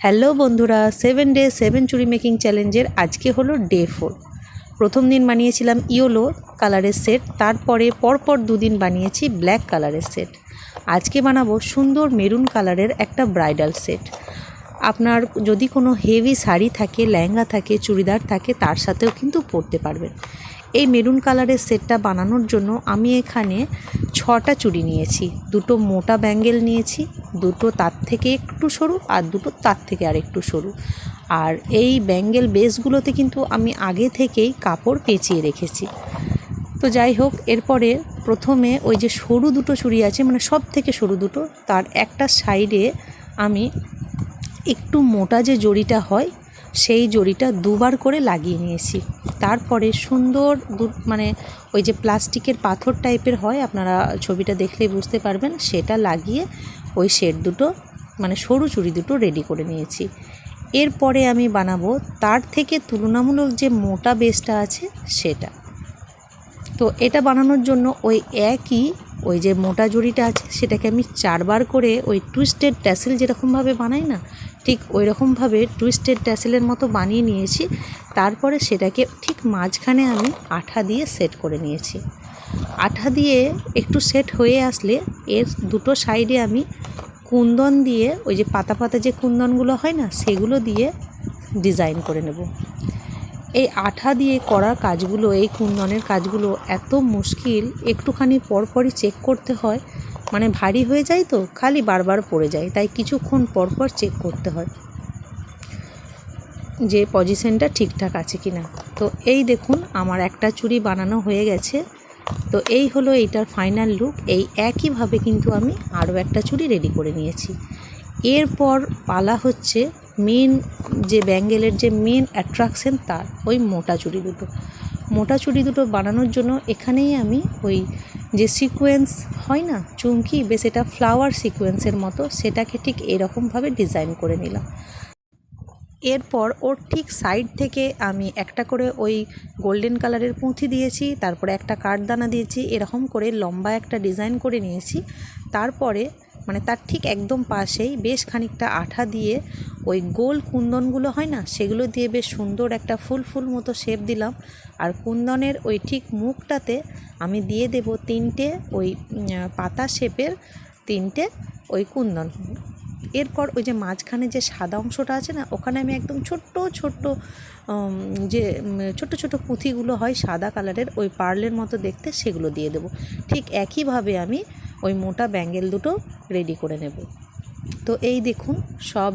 Hello বন্ধুরা, 7 day 7 চুড়ি making চ্যালেঞ্জের আজকে হলো ডে 4। প্রথম দিন বানিয়েছিলাম ইয়েলো কালারের সেট, তারপরে পরপর দুদিন বানিয়েছি ব্ল্যাক কালারের সেট। আজকে বানাবো সুন্দর মেরুন কালারের একটা ব্রাইডাল সেট। আপনার যদি কোনো হেভি শাড়ি থাকে, লেহেঙ্গা থাকে, চুড়িদার থাকে, তার সাথেও কিন্তু পরতে পারবেন। এই মেরুন কালারের সেটটা বানানোর জন্য আমি এখানে 6টা চুড়ি নিয়েছি, দুটো মোটা ব্যাঙ্গেল নিয়েছি, দুটো তার থেকে একটু সরু আর দুটো তার থেকে আর একটু সরু। আর এই ব্যাঙ্গেল বেসগুলোতে কিন্তু আমি আগে থেকেই কাপড় পেঁচিয়ে রেখেছি। তো যাই হোক, এরপরে প্রথমে ওই যে সরু দুটো চুড়ি আছে, মানে সব থেকে সরু দুটো, তার একটা সাইডে আমি একটু মোটা যে জড়িটা হয় সেই জড়িটা দুবার করে লাগিয়ে নিয়েছি। তারপরে সুন্দর মানে ওই যে প্লাস্টিকের পাথর টাইপের হয়, আপনারা ছবিটা দেখলেই বুঝতে পারবেন, সেটা লাগিয়ে ওই সেট দুটো মানে সরু চুড়ি দুটো রেডি করে নিয়েছি। এরপরে আমি বানাবো তার থেকে তুলনামূলক যে মোটা বেসটা আছে সেটা। তো এটা বানানোর জন্য ওই একই ওই যে মোটা জড়িটা আছে সেটাকে আমি 4বার করে ওই টুইস্টেড ট্যাসেল যেরকমভাবে বানাই না, ঠিক ওই রকমভাবে টুইস্টেড ট্যাসেলের মতো বানিয়ে নিয়েছি। তারপরে সেটাকে ঠিক মাঝখানে আমি আঠা দিয়ে সেট করে নিয়েছি। আঠা দিয়ে একটু সেট হয়ে আসলে এর দুটো সাইডে আমি কুন্দন দিয়ে, ওই যে পাতা পাতা যে কুন্দনগুলো হয় না, সেগুলো দিয়ে ডিজাইন করে নেব। এই আঠা দিয়ে করা কাজগুলো, এই কুন্দনের কাজগুলো এত মুশকিল, একটুখানি পরপরই চেক করতে হয়, মানে ভারী হয়ে যায় তো খালি বারবার পড়ে যায়, তাই কিছুক্ষণ পরপর চেক করতে হয় যে পজিশনটা ঠিকঠাক আছে কি না। তো এই দেখুন, আমার একটা চুড়ি বানানো হয়ে গেছে। তো এই হলো এইটার ফাইনাল লুক। এই একইভাবে কিন্তু আমি আরও একটা চুড়ি রেডি করে নিয়েছি। এরপর পালা হচ্ছে মেন যে ব্যাঙ্গেলের যে মেন অ্যাট্রাকশন, তার ওই মোটা চুড়ি দুটো। মোটা চুড়ি দুটো বানানোর জন্য এখানেই আমি ওই যে সিকোয়েন্স হয় না চুমকি, বেশ এটা ফ্লাওয়ার সিকোয়েন্সের মতো, সেটাকে ঠিক এরকমভাবে ডিজাইন করে নিলাম। এরপর ওর ঠিক সাইড থেকে আমি একটা করে ওই গোল্ডেন কালারের পুঁথি দিয়েছি, তারপরে একটা কাঠদানা দিয়েছি, এরকম করে লম্বা একটা ডিজাইন করে নিয়েছি। তারপরে মানে তার ঠিক একদম পাশেই বেশ খানিকটা আঠা দিয়ে ওই গোল কুন্দনগুলো হয় না, সেগুলো দিয়ে বেশ সুন্দর একটা ফুল ফুল মতো শেপ দিলাম। আর কুন্দনের ওই ঠিক মুখটাতে আমি দিয়ে দেব 3টে ওই পাতা শেপের 3টে ওই কুন্দন। এরপর ওই যে মাঝখানে যে সাদা অংশটা আছে না, ওখানে আমি একদম ছোট্ট ছোট্ট যে ছোট ছোট পুঁথিগুলো হয় সাদা কালারের, ওই পার্লের মতো দেখতে, সেগুলো দিয়ে দেব। ঠিক একইভাবে আমি ওই মোটা ব্যাঙ্গেল দুটো রেডি করে নেব। তো এই দেখুন, সব